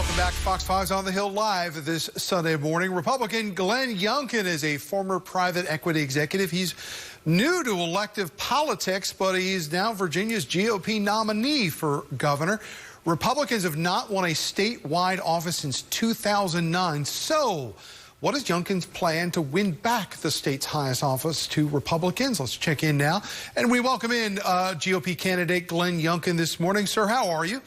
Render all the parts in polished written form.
Welcome back to Fox 5's On the Hill Live this Sunday morning. Republican Glenn Youngkin is a former private equity executive. He's new to elective politics, but he's now Virginia's GOP nominee for governor. Republicans have not won a statewide office since 2009. So what is Youngkin's plan to win back the state's highest office to Republicans? Let's check in now. And we welcome in GOP candidate Glenn Youngkin this morning. Sir, how are you?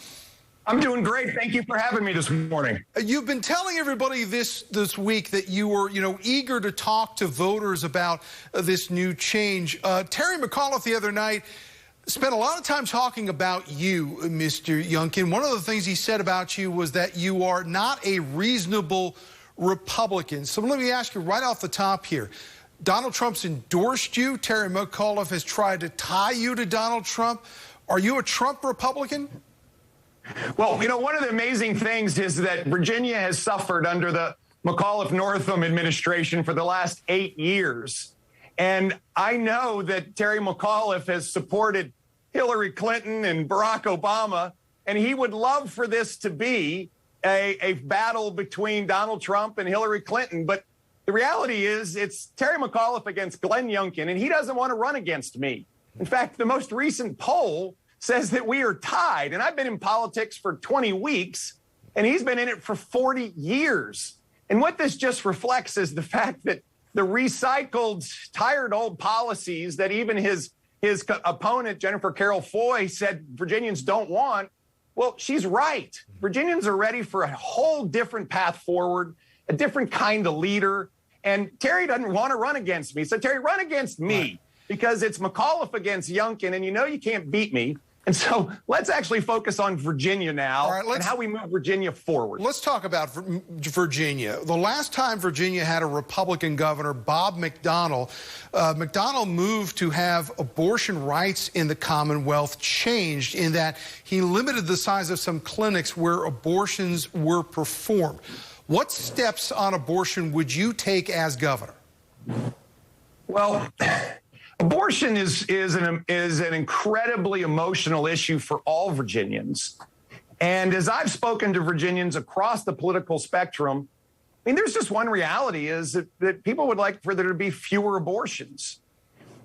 I'm doing great. Thank you for having me this morning. You've been telling everybody this week that you were, eager to talk to voters about this new change. Terry McAuliffe the other night spent a lot of time talking about you, Mr. Youngkin. One of the things he said about you was that you are not a reasonable Republican. So let me ask you right off the top here. Donald Trump's endorsed you. Terry McAuliffe has tried to tie you to Donald Trump. Are you a Trump Republican? Well, one of the amazing things is that Virginia has suffered under the McAuliffe-Northam administration for the last 8 years. And I know that Terry McAuliffe has supported Hillary Clinton and Barack Obama, and he would love for this to be a battle between Donald Trump and Hillary Clinton. But the reality is it's Terry McAuliffe against Glenn Youngkin, and he doesn't want to run against me. In fact, the most recent poll says that we are tied. And I've been in politics for 20 weeks, and he's been in it for 40 years. And what this just reflects is the fact that the recycled, tired old policies that even his opponent, Jennifer Carroll Foy, said Virginians don't want, well, she's right. Virginians are ready for a whole different path forward, a different kind of leader. And Terry doesn't want to run against me. So, Terry, run against me, because it's McAuliffe against Youngkin, and you can't beat me. And so let's actually focus on Virginia now and how we move Virginia forward. Let's talk about Virginia. The last time Virginia had a Republican governor, Bob McDonnell, McDonnell moved to have abortion rights in the Commonwealth changed in that he limited the size of some clinics where abortions were performed. What steps on abortion would you take as governor? Well, abortion is an incredibly emotional issue for all Virginians. And as I've spoken to Virginians across the political spectrum, there's just one reality is that people would like for there to be fewer abortions.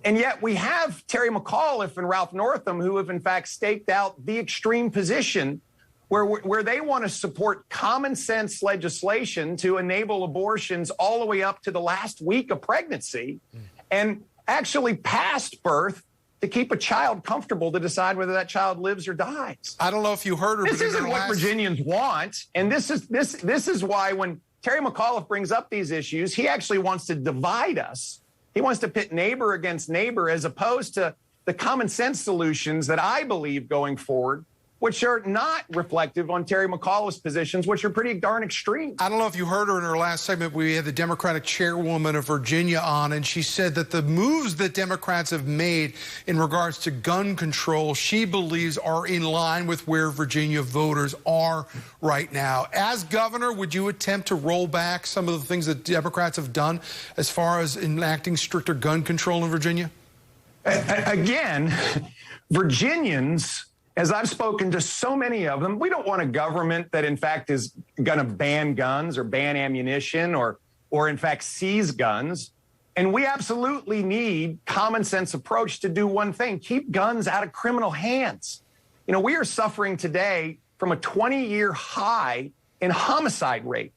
And yet we have Terry McAuliffe and Ralph Northam who have in fact staked out the extreme position where they want to support common sense legislation to enable abortions all the way up to the last week of pregnancy. And actually past birth to keep a child comfortable to decide whether that child lives or dies. I don't know if you heard her. This isn't what Virginians want. And this is why when Terry McAuliffe brings up these issues, he actually wants to divide us. He wants to pit neighbor against neighbor as opposed to the common sense solutions that I believe going forward, which are not reflective on Terry McAuliffe's positions, which are pretty darn extreme. I don't know if you heard her in her last segment. We had the Democratic chairwoman of Virginia on, and she said that the moves that Democrats have made in regards to gun control, she believes are in line with where Virginia voters are right now. As governor, would you attempt to roll back some of the things that Democrats have done as far as enacting stricter gun control in Virginia? Again, Virginians, as I've spoken to so many of them, we don't want a government that, in fact, is going to ban guns or ban ammunition or in fact, seize guns. And we absolutely need common sense approach to do one thing, keep guns out of criminal hands. We are suffering today from a 20-year high in homicide rate.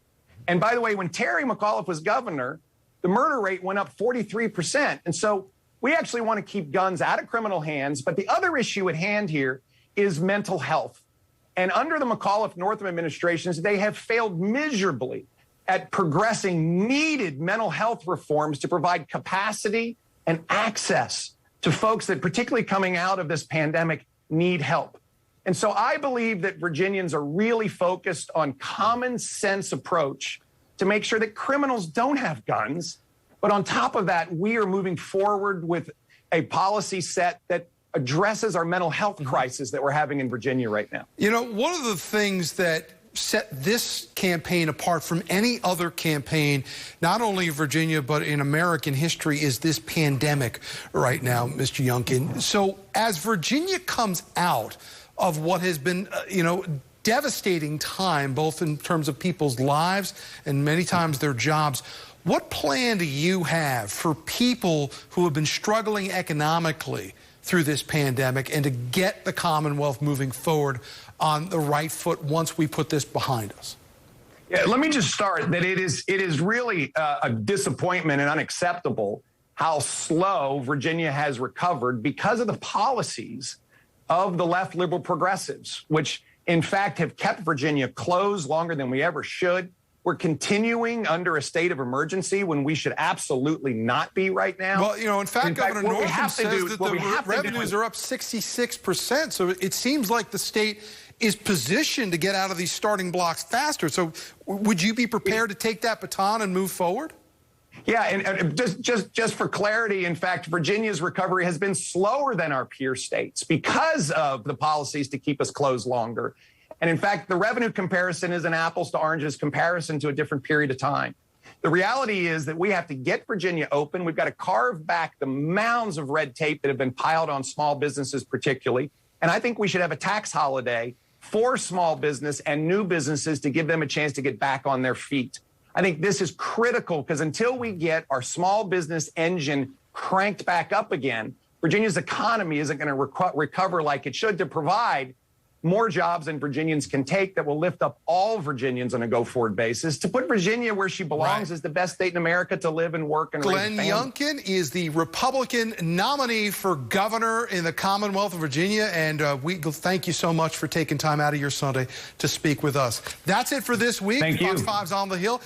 And by the way, when Terry McAuliffe was governor, the murder rate went up 43%. And so we actually want to keep guns out of criminal hands. But the other issue at hand here is mental health. And under the McAuliffe-Northam administrations, they have failed miserably at progressing needed mental health reforms to provide capacity and access to folks that, particularly coming out of this pandemic, need help. And so I believe that Virginians are really focused on common sense approach to make sure that criminals don't have guns. But on top of that, we are moving forward with a policy set that addresses our mental health crisis that we're having in Virginia right now. One of the things that set this campaign apart from any other campaign, not only in Virginia, but in American history, is this pandemic right now, Mr. Youngkin. So as Virginia comes out of what has been, devastating time, both in terms of people's lives and many times their jobs. What plan do you have for people who have been struggling economically through this pandemic and to get the Commonwealth moving forward on the right foot once we put this behind us? Yeah, let me just start that it is really a disappointment and unacceptable how slow Virginia has recovered because of the policies of the left liberal progressives, which in fact have kept Virginia closed longer than we ever should. We're continuing under a state of emergency when we should absolutely not be right now. Well, you know, in fact, Governor Northam says that the revenues are up 66%. So it seems like the state is positioned to get out of these starting blocks faster. So would you be prepared to take that baton and move forward? Yeah, and just for clarity, in fact, Virginia's recovery has been slower than our peer states because of the policies to keep us closed longer. And in fact, the revenue comparison is an apples to oranges comparison to a different period of time. The reality is that we have to get Virginia open. We've got to carve back the mounds of red tape that have been piled on small businesses particularly. And I think we should have a tax holiday for small business and new businesses to give them a chance to get back on their feet. I think this is critical because until we get our small business engine cranked back up again, Virginia's economy isn't going to recover like it should to provide more jobs than Virginians can take that will lift up all Virginians on a go-forward basis. To put Virginia where she belongs is the best state in America to live and work and raise a family. Glenn Youngkin is the Republican nominee for governor in the Commonwealth of Virginia, and we thank you so much for taking time out of your Sunday to speak with us. That's it for this week. Thank you. Fox 5's On the Hill.